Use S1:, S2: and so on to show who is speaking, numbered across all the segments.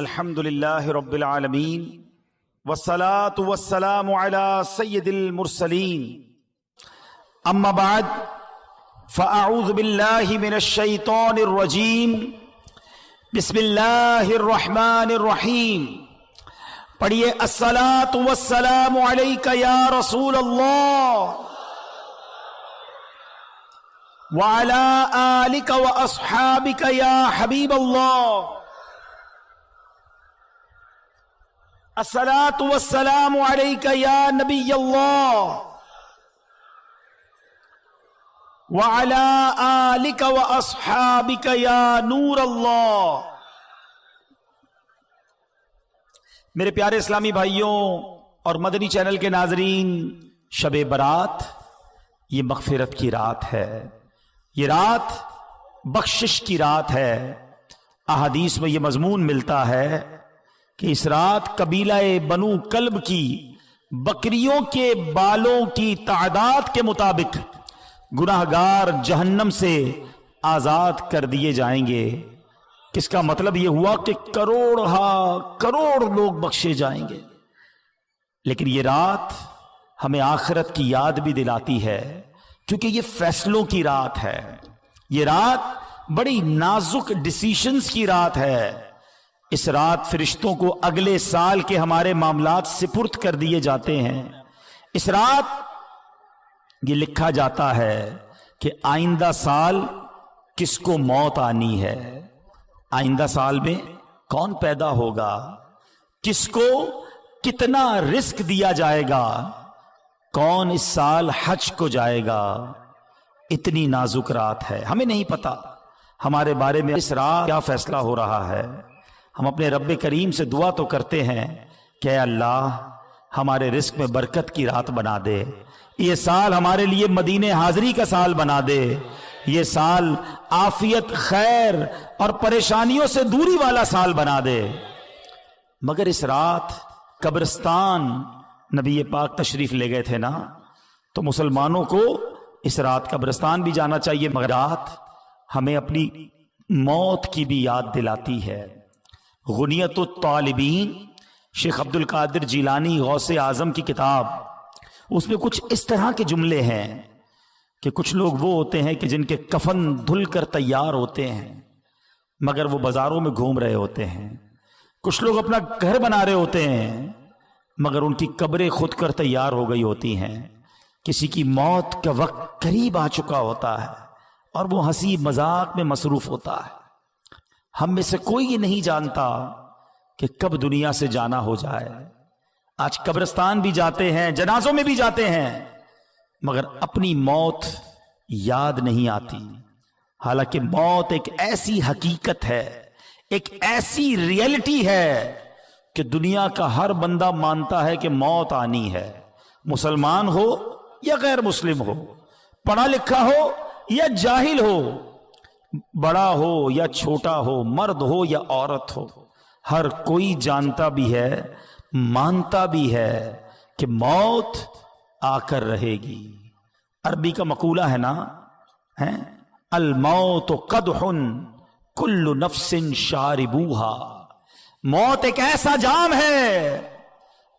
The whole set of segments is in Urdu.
S1: الحمد لله رب العالمين والصلاة والسلام على سيد المرسلين أما بعد فأعوذ بالله من الشيطان الرجيم بسم الله الرحمن الرحيم پڑھیے الصلاة والسلام عليك يا رسول الله وعلى آلك وأصحابك يا حبيب الله الصلاة والسلام عليك يا نبي الله وعلى آلك وأصحابك يا نور الله۔ میرے پیارے اسلامی بھائیوں اور مدنی چینل کے ناظرین، شب برات یہ مغفرت کی رات ہے، یہ رات بخشش کی رات ہے۔ احادیث میں یہ مضمون ملتا ہے کہ اس رات قبیلہ بنو کلب کی بکریوں کے بالوں کی تعداد کے مطابق گناہگار جہنم سے آزاد کر دیے جائیں گے۔ کس کا مطلب یہ ہوا کہ کروڑ لوگ بخشے جائیں گے۔ لیکن یہ رات ہمیں آخرت کی یاد بھی دلاتی ہے، کیونکہ یہ فیصلوں کی رات ہے، یہ رات بڑی نازک ڈیسیشنز کی رات ہے۔ اس رات فرشتوں کو اگلے سال کے ہمارے معاملات سپرد کر دیے جاتے ہیں۔ اس رات یہ لکھا جاتا ہے کہ آئندہ سال کس کو موت آنی ہے، آئندہ سال میں کون پیدا ہوگا، کس کو کتنا رزق دیا جائے گا، کون اس سال حج کو جائے گا۔ اتنی نازک رات ہے، ہمیں نہیں پتا ہمارے بارے میں اس رات کیا فیصلہ ہو رہا ہے۔ ہم اپنے رب کریم سے دعا تو کرتے ہیں کہ اے اللہ ہمارے رزق میں برکت کی رات بنا دے، یہ سال ہمارے لیے مدینے حاضری کا سال بنا دے، یہ سال عافیت، خیر اور پریشانیوں سے دوری والا سال بنا دے۔ مگر اس رات قبرستان نبی پاک تشریف لے گئے تھے نا، تو مسلمانوں کو اس رات قبرستان بھی جانا چاہیے، مگر رات ہمیں اپنی موت کی بھی یاد دلاتی ہے۔ غنیت الطالبین شیخ عبد القادر جیلانی غوث اعظم کی کتاب، اس میں کچھ اس طرح کے جملے ہیں کہ کچھ لوگ وہ ہوتے ہیں کہ جن کے کفن دھل کر تیار ہوتے ہیں مگر وہ بازاروں میں گھوم رہے ہوتے ہیں، کچھ لوگ اپنا گھر بنا رہے ہوتے ہیں مگر ان کی قبریں خود کر تیار ہو گئی ہوتی ہیں، کسی کی موت کا وقت قریب آ چکا ہوتا ہے اور وہ ہنسی مذاق میں مصروف ہوتا ہے۔ ہم میں سے کوئی یہ نہیں جانتا کہ کب دنیا سے جانا ہو جائے۔ آج قبرستان بھی جاتے ہیں، جنازوں میں بھی جاتے ہیں، مگر اپنی موت یاد نہیں آتی، حالانکہ موت ایک ایسی حقیقت ہے، ایک ایسی ریئلٹی ہے کہ دنیا کا ہر بندہ مانتا ہے کہ موت آنی ہے، مسلمان ہو یا غیر مسلم ہو، پڑھا لکھا ہو یا جاہل ہو، بڑا ہو یا چھوٹا ہو، مرد ہو یا عورت ہو، ہر کوئی جانتا بھی ہے، مانتا بھی ہے کہ موت آ کر رہے گی۔ عربی کا مقولہ ہے نا، الموت قدح کل نفس شاربوہا، موت ایک ایسا جام ہے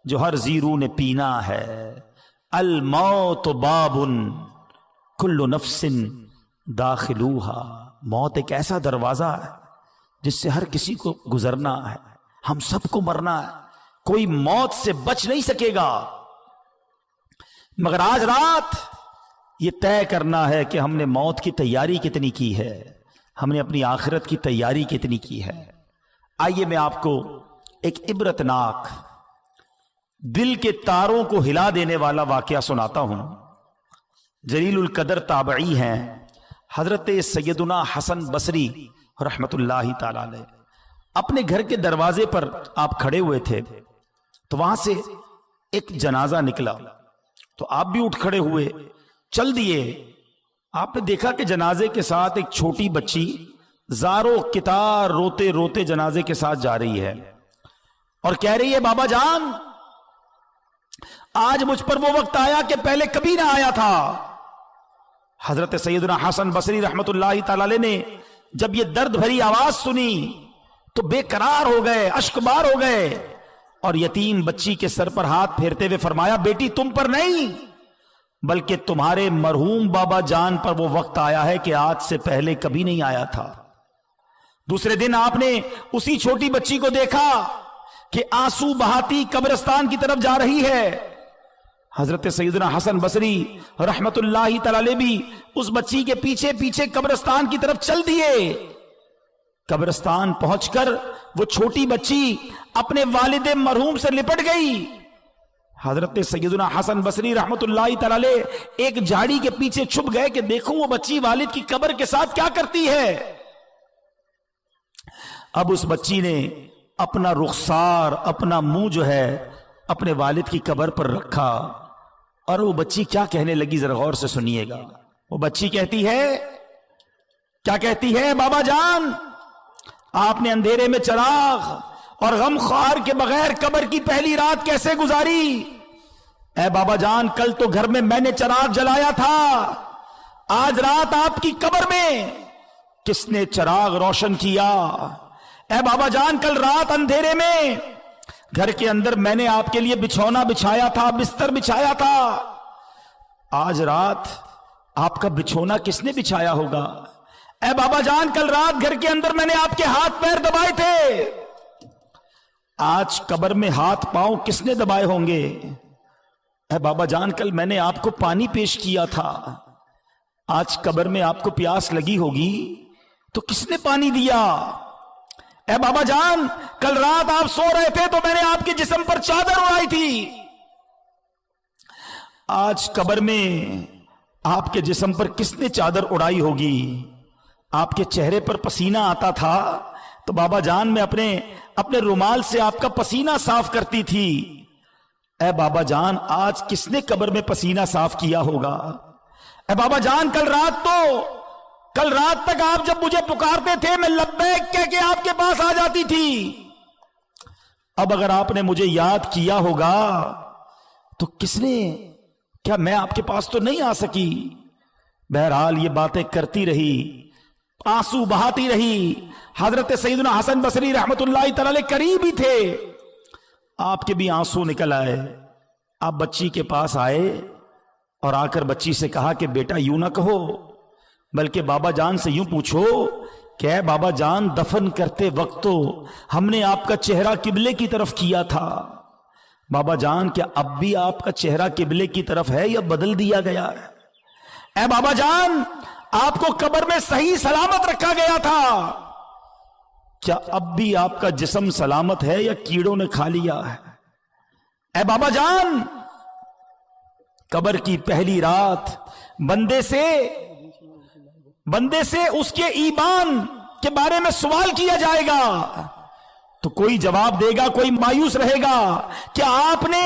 S1: جو ہر زیرو نے پینا ہے۔ الموت باب کل نفس داخلوہا، موت ایک ایسا دروازہ ہے جس سے ہر کسی کو گزرنا ہے، ہم سب کو مرنا ہے، کوئی موت سے بچ نہیں سکے گا۔ مگر آج رات یہ طے کرنا ہے کہ ہم نے موت کی تیاری کتنی کی ہے، ہم نے اپنی آخرت کی تیاری کتنی کی ہے۔ آئیے میں آپ کو ایک عبرتناک، دل کے تاروں کو ہلا دینے والا واقعہ سناتا ہوں۔ جلیل القدر تابعی ہیں حضرت سیدنا حسن بصری رحمت اللہ تعالی علیہ، اپنے گھر کے دروازے پر آپ کھڑے ہوئے تھے تو وہاں سے ایک جنازہ نکلا، تو آپ بھی اٹھ کھڑے ہوئے، چل دیے۔ آپ نے دیکھا کہ جنازے کے ساتھ ایک چھوٹی بچی زارو کتار روتے روتے جنازے کے ساتھ جا رہی ہے اور کہہ رہی ہے بابا جان آج مجھ پر وہ وقت آیا کہ پہلے کبھی نہ آیا تھا۔ حضرت سیدنا حسن بصری رحمت اللہ تعالی علیہ نے جب یہ درد بھری آواز سنی تو بے قرار ہو گئے، اشکبار ہو گئے، اور یتیم بچی کے سر پر ہاتھ پھیرتے ہوئے فرمایا بیٹی تم پر نہیں بلکہ تمہارے مرحوم بابا جان پر وہ وقت آیا ہے کہ آج سے پہلے کبھی نہیں آیا تھا۔ دوسرے دن آپ نے اسی چھوٹی بچی کو دیکھا کہ آنسو بہاتی قبرستان کی طرف جا رہی ہے۔ حضرت سیدنا حسن بصری رحمت اللہ تعالی بھی اس بچی کے پیچھے پیچھے قبرستان کی طرف چل دیے۔ قبرستان پہنچ کر وہ چھوٹی بچی اپنے والد مرحوم سے لپٹ گئی۔ حضرت سیدنا حسن بصری رحمت اللہ تعالی ایک جھاڑی کے پیچھے چھپ گئے کہ دیکھوں وہ بچی والد کی قبر کے ساتھ کیا کرتی ہے۔ اب اس بچی نے اپنا رخسار، اپنا منہ جو ہے اپنے والد کی قبر پر رکھا، اور وہ بچی کیا کہنے لگی ذرا غور سے سنیے گا۔ وہ بچی کہتی ہے، کیا کہتی ہے؟ بابا جان آپ نے اندھیرے میں چراغ اور غم خوار کے بغیر قبر کی پہلی رات کیسے گزاری؟ اے بابا جان کل تو گھر میں نے چراغ جلایا تھا، آج رات آپ کی قبر میں کس نے چراغ روشن کیا؟ اے بابا جان کل رات اندھیرے میں گھر کے اندر میں نے آپ کے لیے بچھونا بچھایا تھا، بستر بچھایا تھا، آج رات آپ کا بچھونا کس نے بچھایا ہوگا؟ اے بابا جان کل رات گھر کے اندر میں نے آپ کے ہاتھ پیر دبائے تھے، آج قبر میں ہاتھ پاؤں کس نے دبائے ہوں گے؟ اے بابا جان کل میں نے آپ کو پانی پیش کیا تھا، آج قبر میں آپ کو پیاس لگی ہوگی تو کس نے پانی دیا؟ اے بابا جان کل رات آپ سو رہے تھے تو میں نے آپ کے جسم پر چادر اڑائی تھی، آج قبر میں آپ کے جسم پر کس نے چادر اڑائی ہوگی؟ آپ کے چہرے پر پسینہ آتا تھا تو بابا جان میں اپنے رومال سے آپ کا پسینہ صاف کرتی تھی، اے بابا جان آج کس نے قبر میں پسینہ صاف کیا ہوگا؟ اے بابا جان کل رات تک آپ جب مجھے پکارتے تھے میں لبیک کہہ کے آپ کے پاس آ جاتی تھی، اب اگر آپ نے مجھے یاد کیا ہوگا تو کس نے؟ کیا میں آپ کے پاس تو نہیں آ سکی؟ بہرحال یہ باتیں کرتی رہی، آنسو بہاتی رہی۔ حضرت سیدنا حسن بصری رحمت اللہ تعالی قریب ہی تھے، آپ کے بھی آنسو نکل آئے۔ آپ بچی کے پاس آئے اور آ کر بچی سے کہا کہ بیٹا یوں نہ کہو، بلکہ بابا جان سے یوں پوچھو کہ اے بابا جان دفن کرتے وقت تو ہم نے آپ کا چہرہ قبلے کی طرف کیا تھا، بابا جان کیا اب بھی آپ کا چہرہ قبلے کی طرف ہے یا بدل دیا گیا ہے؟ اے بابا جان آپ کو قبر میں صحیح سلامت رکھا گیا تھا، کیا اب بھی آپ کا جسم سلامت ہے یا کیڑوں نے کھا لیا ہے؟ اے بابا جان قبر کی پہلی رات بندے سے اس کے ایمان کے بارے میں سوال کیا جائے گا تو کوئی جواب دے گا، کوئی مایوس رہے گا۔ کیا آپ نے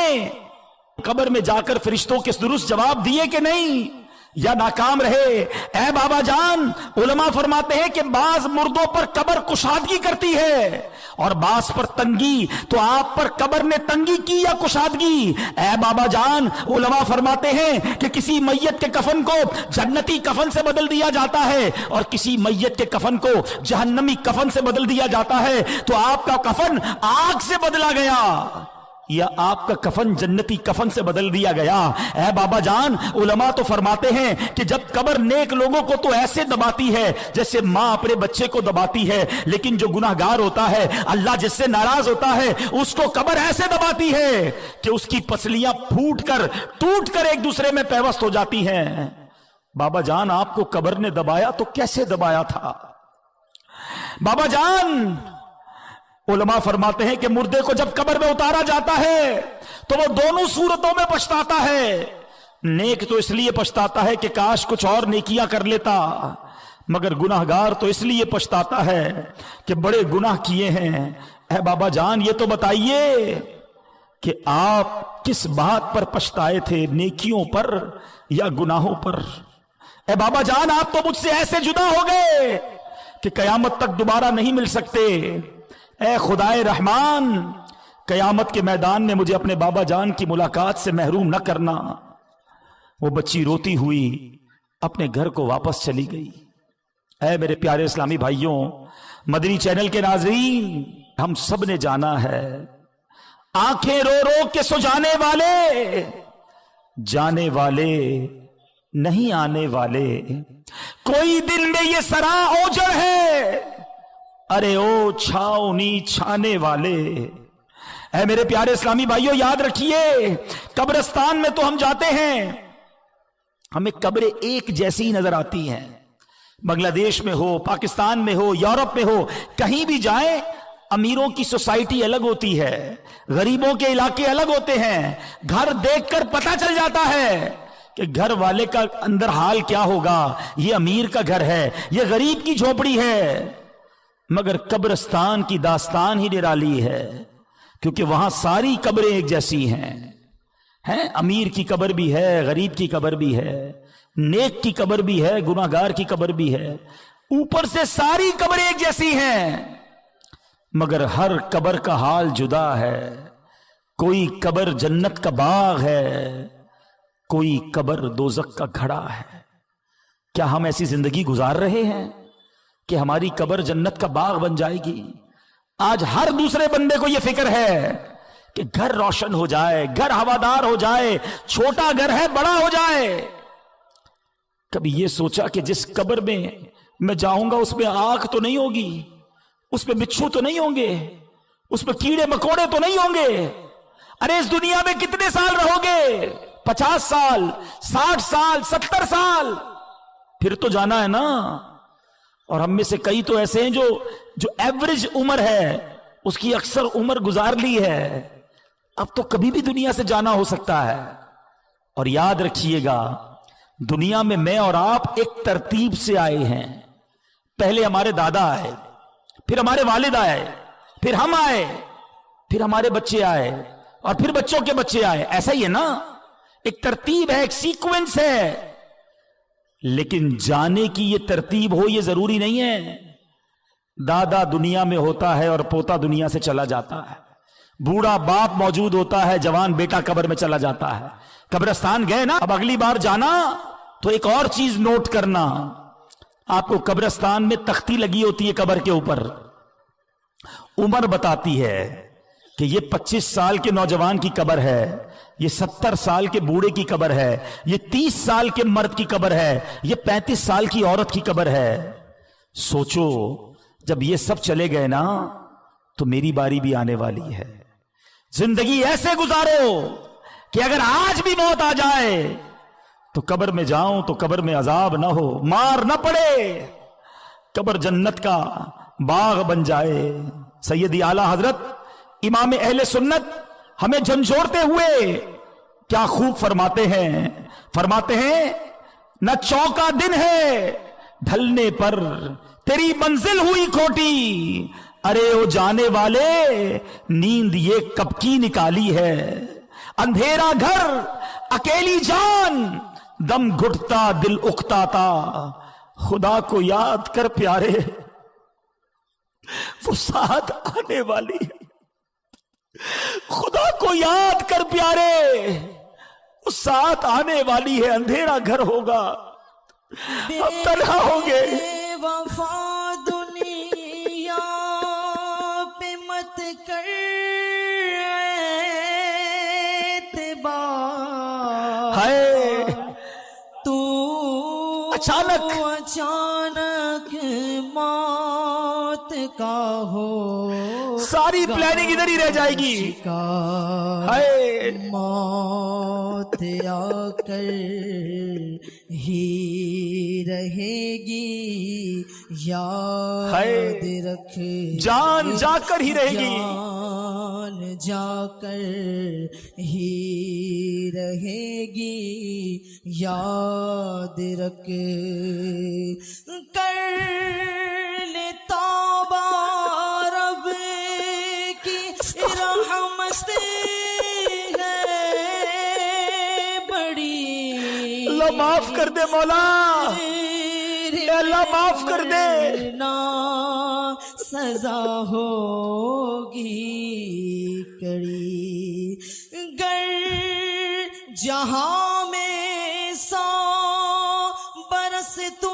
S1: قبر میں جا کر فرشتوں کے درست جواب دیے کہ نہیں، یا ناکام رہے؟ اے بابا جان علماء فرماتے ہیں کہ بعض مردوں پر قبر کشادگی کرتی ہے اور بعض پر تنگی، تو آپ پر قبر نے تنگی کی یا کشادگی؟ اے بابا جان علماء فرماتے ہیں کہ کسی میت کے کفن کو جنتی کفن سے بدل دیا جاتا ہے اور کسی میت کے کفن کو جہنمی کفن سے بدل دیا جاتا ہے، تو آپ کا کفن آگ سے بدلا گیا یا آپ کا کفن جنتی کفن سے بدل دیا گیا؟ اے بابا جان علماء تو فرماتے ہیں کہ جب قبر نیک لوگوں کو تو ایسے دباتی ہے جیسے ماں اپنے بچے کو دباتی ہے، لیکن جو گناہگار ہوتا ہے، اللہ جس سے ناراض ہوتا ہے، اس کو قبر ایسے دباتی ہے کہ اس کی پسلیاں ٹوٹ کر ایک دوسرے میں پیوست ہو جاتی ہیں۔ بابا جان آپ کو قبر نے دبایا تو کیسے دبایا تھا؟ بابا جان علماء فرماتے ہیں کہ مردے کو جب قبر میں اتارا جاتا ہے تو وہ دونوں صورتوں میں پچھتاتا ہے۔ نیک تو اس لیے پچھتاتا ہے کہ کاش کچھ اور نیکیاں کر لیتا، مگر گناہگار تو اس لیے پچھتاتا ہے کہ بڑے گناہ کیے ہیں۔ اے بابا جان یہ تو بتائیے کہ آپ کس بات پر پچھتائے تھے، نیکیوں پر یا گناہوں پر؟ اے بابا جان آپ تو مجھ سے ایسے جدا ہو گئے کہ قیامت تک دوبارہ نہیں مل سکتے۔ اے خدائے رحمان قیامت کے میدان میں مجھے اپنے بابا جان کی ملاقات سے محروم نہ کرنا۔ وہ بچی روتی ہوئی اپنے گھر کو واپس چلی گئی۔ اے میرے پیارے اسلامی بھائیوں، مدنی چینل کے ناظرین، ہم سب نے جانا ہے آنکھیں رو رو کے سو جانے والے، جانے والے نہیں آنے والے، کوئی دل میں یہ سرا اوجڑ ہے، ارے او چھاؤنی چھانے والے۔ اے میرے پیارے اسلامی بھائیوں، یاد رکھیے قبرستان میں تو ہم جاتے ہیں، ہمیں قبریں ایک جیسی نظر آتی ہیں، بنگلہ دیش میں ہو، پاکستان میں ہو، یورپ میں ہو، کہیں بھی جائیں امیروں کی سوسائٹی الگ ہوتی ہے، غریبوں کے علاقے الگ ہوتے ہیں، گھر دیکھ کر پتہ چل جاتا ہے کہ گھر والے کا اندر حال کیا ہوگا، یہ امیر کا گھر ہے، یہ غریب کی جھوپڑی ہے۔ مگر قبرستان کی داستان ہی نرالی ہے، کیونکہ وہاں ساری قبریں ایک جیسی ہیں، امیر کی قبر بھی ہے، غریب کی قبر بھی ہے، نیک کی قبر بھی ہے، گناہگار کی قبر بھی ہے، اوپر سے ساری قبریں ایک جیسی ہیں، مگر ہر قبر کا حال جدا ہے۔ کوئی قبر جنت کا باغ ہے، کوئی قبر دوزخ کا گھڑا ہے۔ کیا ہم ایسی زندگی گزار رہے ہیں کہ ہماری قبر جنت کا باغ بن جائے گی؟ آج ہر دوسرے بندے کو یہ فکر ہے کہ گھر روشن ہو جائے، گھر ہوادار ہو جائے، چھوٹا گھر ہے بڑا ہو جائے۔ کبھی یہ سوچا کہ جس قبر میں جاؤں گا اس میں آگ تو نہیں ہوگی، اس میں بچھو تو نہیں ہوں گے، اس میں کیڑے مکوڑے تو نہیں ہوں گے؟ ارے اس دنیا میں کتنے سال رہو گے؟ 50 سال، 60 سال، 70 سال، پھر تو جانا ہے نا۔ اور ہم میں سے کئی تو ایسے ہیں جو ایوریج عمر ہے اس کی اکثر عمر گزار لی ہے، اب تو کبھی بھی دنیا سے جانا ہو سکتا ہے۔ اور یاد رکھیے گا، دنیا میں میں اور آپ ایک ترتیب سے آئے ہیں، پہلے ہمارے دادا آئے، پھر ہمارے والد آئے، پھر ہم آئے، پھر ہمارے بچے آئے، اور پھر بچوں کے بچے آئے، ایسا ہی ہے نا، ایک ترتیب ہے، ایک سیکوینس ہے۔ لیکن جانے کی یہ ترتیب ہو یہ ضروری نہیں ہے۔ دادا دنیا میں ہوتا ہے اور پوتا دنیا سے چلا جاتا ہے، بوڑھا باپ موجود ہوتا ہے، جوان بیٹا قبر میں چلا جاتا ہے۔ قبرستان گئے نا، اب اگلی بار جانا تو ایک اور چیز نوٹ کرنا، آپ کو قبرستان میں تختی لگی ہوتی ہے قبر کے اوپر، عمر بتاتی ہے کہ یہ 25 سال کے نوجوان کی قبر ہے، یہ 70 سال کے بوڑھے کی قبر ہے، یہ 30 سال کے مرد کی قبر ہے، یہ 35 سال کی عورت کی قبر ہے۔ سوچو جب یہ سب چلے گئے نا تو میری باری بھی آنے والی ہے۔ زندگی ایسے گزارو کہ اگر آج بھی موت آ جائے تو قبر میں جاؤں تو قبر میں عذاب نہ ہو، مار نہ پڑے، قبر جنت کا باغ بن جائے۔ سیدی اعلیٰ حضرت امام اہل سنت ہمیں جھنجھوڑتے ہوئے کیا خوب فرماتے ہیں، نہ چوکا دن ہے ڈھلنے پر تیری منزل ہوئی کھوٹی، ارے او جانے والے نیند یہ کب کی نکالی ہے، اندھیرا گھر اکیلی جان دم گھٹتا دل اکتاتا، خدا کو یاد کر پیارے وہ ساتھ آنے والی ہے، خدا کو یاد کر پیارے وہ ساتھ آنے والی ہے، اندھیرا گھر ہوگا، ہم تنہا ہوں گے۔
S2: وفا دنیا پہ مت کر اعتبار، تو اچانک موت کا ہو،
S1: ساری پلاننگ ادھر ہی رہ جائے گی۔
S2: موت آ کر ہی رہے گی، یاد رکھ
S1: جان جا کر ہی رہے گی،
S2: جان جا کر ہی رہے گی، یاد رکھ کر لے توبہ، رب کی رحمت ہے بڑی،
S1: اللہ معاف کر دے مولا، اللہ معاف کر دے،
S2: نا سزا ہوگی کڑی، گر جہاں میں 100 برس تو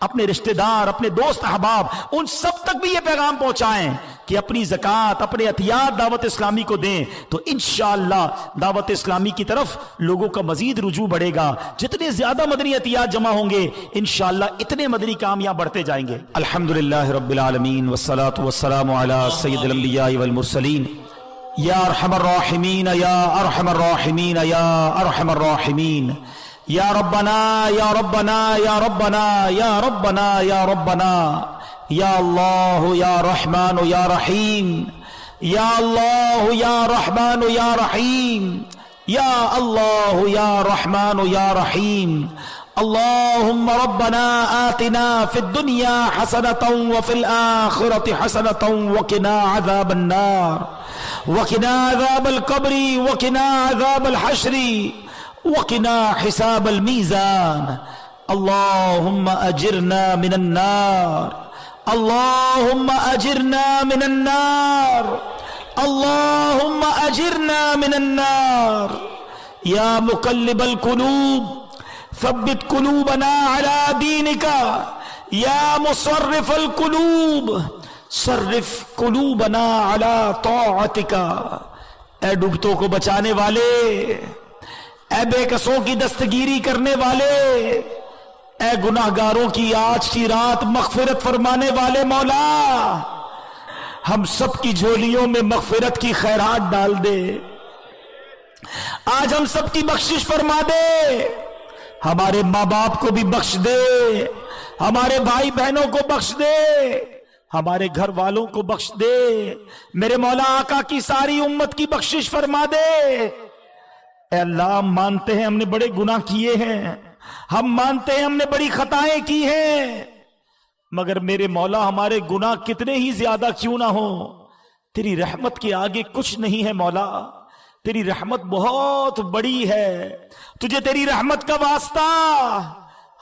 S1: اپنے رشتہ دار، اپنے دوست احباب، ان سب تک بھی یہ پیغام پہنچائیں کہ اپنی زکوٰۃ، اپنے عطیات دعوت اسلامی کو دیں، تو انشاءاللہ دعوت اسلامی کی طرف لوگوں کا مزید رجوع بڑھے گا۔ جتنے زیادہ مدنی عطیات جمع ہوں گے انشاءاللہ اتنے مدنی کامیاب بڑھتے جائیں گے۔ الحمدللہ رب العالمین والصلاة والسلام علی سید الانبیاء والمرسلین یا ارحم الراحمین یا ارحم الراحمین یا ارحم الراحمین یا ربنا یا ربنا یا ربنا یا ربنا یا ربنا یا اللہ یا رحمان یا رحیم یا اللہ یا رحمان یا رحیم یا اللہ یا رحمان یا رحیم اللہم ربنا آتنا فی الدنیا حسنة وفی الآخرة حسنة وقنا عذاب النار وقنا عذاب القبر وقنا عذاب الحشر وقنا حساب الميزان اللهم أجرنا من النار اللهم أجرنا من النار اللهم أجرنا من النار يا مقلب القلوب ثبت قلوبنا على دينك يا مصرف القلوب صرف قلوبنا على طاعتك اے ڈوبتوں کو بچانے والے، اے بے کسوں کی دستگیری کرنے والے، اے گناہگاروں کی آج کی رات مغفرت فرمانے والے مولا، ہم سب کی جھولیوں میں مغفرت کی خیرات ڈال دے، آج ہم سب کی بخشش فرما دے، ہمارے ماں باپ کو بھی بخش دے، ہمارے بھائی بہنوں کو بخش دے، ہمارے گھر والوں کو بخش دے، میرے مولا آقا کی ساری امت کی بخشش فرما دے۔ اے اللہ، ہم مانتے ہیں ہم نے بڑے گناہ کیے ہیں، ہم مانتے ہیں ہم نے بڑی خطائیں کی ہیں، مگر میرے مولا ہمارے گناہ کتنے ہی زیادہ کیوں نہ ہوں، تیری رحمت کے آگے کچھ نہیں ہے مولا، تیری رحمت بہت بڑی ہے، تجھے تیری رحمت کا واسطہ،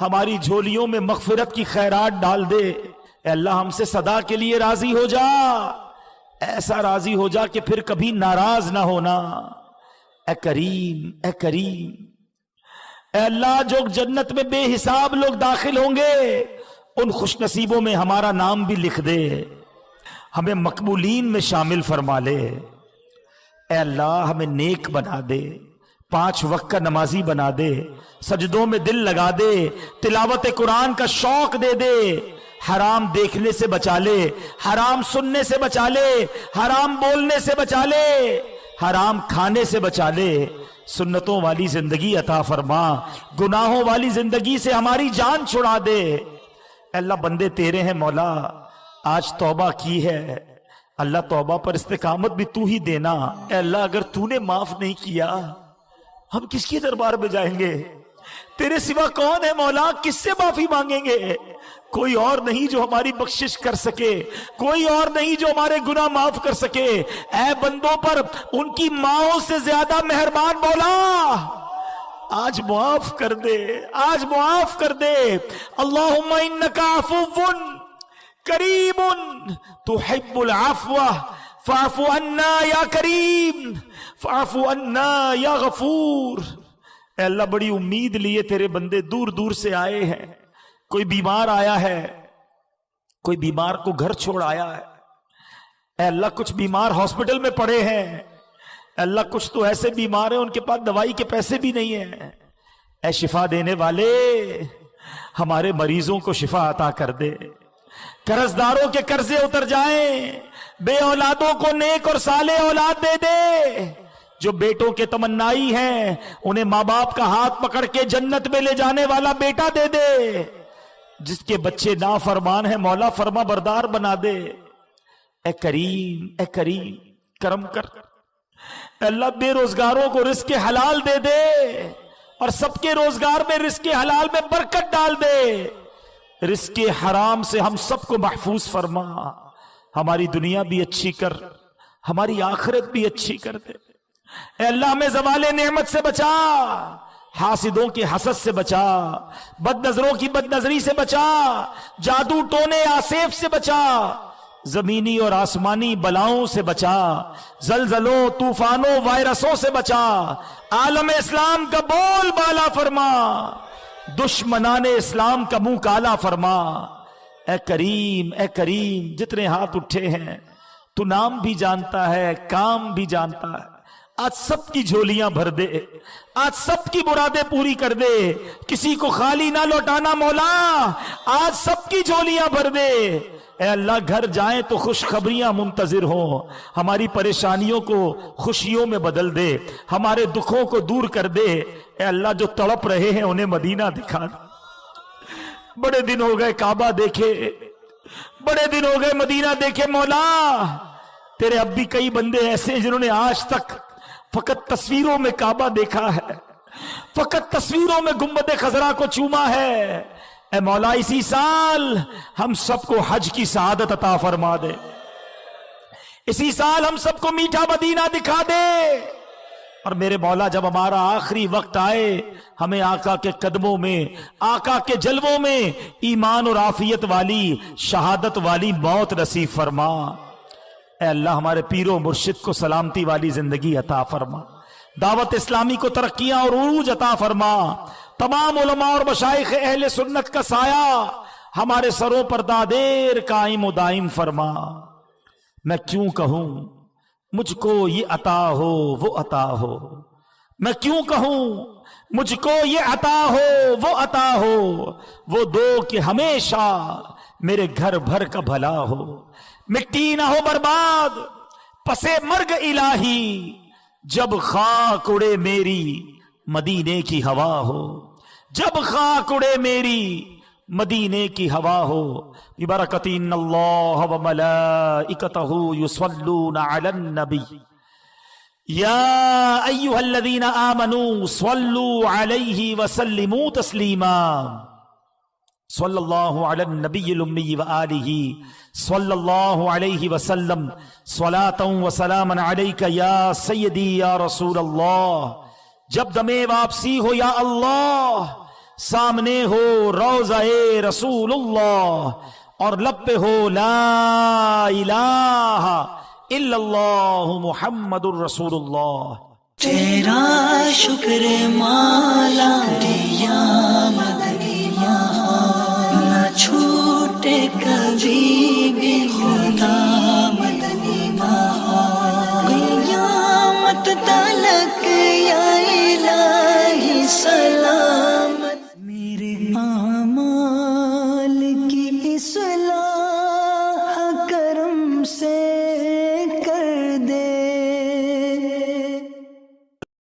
S1: ہماری جھولیوں میں مغفرت کی خیرات ڈال دے۔ اے اللہ، ہم سے صدا کے لیے راضی ہو جا، ایسا راضی ہو جا کہ پھر کبھی ناراض نہ ہونا۔ اے کریم، اے کریم، اے اللہ، جو جنت میں بے حساب لوگ داخل ہوں گے ان خوش نصیبوں میں ہمارا نام بھی لکھ دے، ہمیں مقبولین میں شامل فرما لے۔ اے اللہ، ہمیں نیک بنا دے، 5 وقت کا نمازی بنا دے، سجدوں میں دل لگا دے، تلاوت قرآن کا شوق دے دے، حرام دیکھنے سے بچا لے، حرام سننے سے بچا لے، حرام بولنے سے بچا لے، حرام کھانے سے بچا لے، سنتوں والی زندگی عطا فرما، گناہوں والی زندگی سے ہماری جان چھڑا دے۔ اے اللہ، بندے تیرے ہیں مولا، آج توبہ کی ہے، اللہ توبہ پر استقامت بھی تو ہی دینا۔ اے اللہ، اگر تو نے معاف نہیں کیا ہم کس کے دربار میں جائیں گے؟ تیرے سوا کون ہے مولا؟ کس سے معافی مانگیں گے؟ کوئی اور نہیں جو ہماری بخشش کر سکے، کوئی اور نہیں جو ہمارے گناہ معاف کر سکے۔ اے بندوں پر ان کی ماؤں سے زیادہ مہربان مولا، آج معاف کر دے، آج معاف کر دے۔ اللہم انک عفو کریم تحب العفو فاعف عنا یا کریم فاعف عنا یا غفور۔ اے اللہ، بڑی امید لیے تیرے بندے دور دور سے آئے ہیں، کوئی بیمار آیا ہے، کوئی بیمار کو گھر چھوڑ آیا ہے، اے اللہ کچھ بیمار ہاسپٹل میں پڑے ہیں، اے اللہ کچھ تو ایسے بیمار ہیں ان کے پاس دوائی کے پیسے بھی نہیں ہیں، اے شفا دینے والے ہمارے مریضوں کو شفا عطا کر دے، قرض داروں کے قرضے اتر جائیں، بے اولادوں کو نیک اور صالح اولاد دے دے، جو بیٹوں کے تمنائی ہیں انہیں ماں باپ کا ہاتھ پکڑ کے جنت میں لے جانے والا بیٹا دے دے، جس کے بچے نافرمان ہیں مولا فرما بردار بنا دے۔ اے کریم، اے کریم، کرم کر، اے اللہ بے روزگاروں کو رزق حلال دے دے اور سب کے روزگار میں رزق حلال میں برکت ڈال دے، رزق حرام سے ہم سب کو محفوظ فرما، ہماری دنیا بھی اچھی کر، ہماری آخرت بھی اچھی کر دے۔ اے اللہ ہمیں زوال نعمت سے بچا، حاسدوں کے حسد سے بچا، بد نظروں کی بد نظری سے بچا، جادو ٹونے آسیف سے بچا، زمینی اور آسمانی بلاؤں سے بچا، زلزلوں طوفانوں وائرسوں سے بچا، عالم اسلام کا بول بالا فرما، دشمنان اسلام کا منہ کالا فرما۔ اے کریم جتنے ہاتھ اٹھے ہیں تو نام بھی جانتا ہے، کام بھی جانتا ہے، آج سب کی جھولیاں بھر دے، آج سب کی مرادیں پوری کر دے، کسی کو خالی نہ لوٹانا مولا، آج سب کی جھولیاں بھر دے۔ اے اللہ گھر جائیں تو خوشخبریاں منتظر ہوں، ہماری پریشانیوں کو خوشیوں میں بدل دے، ہمارے دکھوں کو دور کر دے۔ اے اللہ جو تڑپ رہے ہیں انہیں مدینہ دکھا دے۔ بڑے دن ہو گئے کعبہ دیکھے، بڑے دن ہو گئے مدینہ دیکھے مولا، تیرے اب بھی کئی بندے ایسے ہیں جنہوں نے آج تک فقط تصویروں میں کعبہ دیکھا ہے، فقط تصویروں میں گنبد خضرا کو چوما ہے۔ اے مولا اسی سال ہم سب کو حج کی سعادت عطا فرما دے، اسی سال ہم سب کو میٹھا مدینہ دکھا دے، اور میرے مولا جب ہمارا آخری وقت آئے ہمیں آقا کے قدموں میں، آقا کے جلووں میں ایمان اور عافیت والی، شہادت والی موت نصیب فرما۔ اے اللہ ہمارے پیر و مرشد کو سلامتی والی زندگی عطا فرما، دعوت اسلامی کو ترقیاں اور عروج عطا فرما، تمام علماء اور مشائخ اہل سنت کا سایہ ہمارے سروں پر دادیر قائم و دائم فرما۔ میں کیوں کہوں مجھ کو یہ عطا ہو وہ عطا ہو، میں کیوں کہوں مجھ کو یہ عطا ہو وہ عطا ہو، وہ دو کہ ہمیشہ میرے گھر بھر کا بھلا ہو، مٹی نہ ہو برباد پسے مرگ الہی، جب خاک اڑے میری مدینے کی ہوا ہو، جب خاک اڑے میری مدینے کی ہوا ہو۔ ببرکت ان اللہ وملائکتہ یصلون علی النبی یا ایہا الذین آمنوا صلوا علیہ وسلموا تسلیما، صلی اللہ علی النبی الامی وآلہ صلی اللہ علیہ وسلم، صلاۃ و سلام علیک یا سیدی یا رسول اللہ۔ جب دمے واپسی ہو یا اللہ، سامنے ہو روضہ رسول اللہ، اور لب پہ ہو لا الہ الا اللہ محمد الرسول اللہ۔
S2: تیرا شکر مالا دیا مدد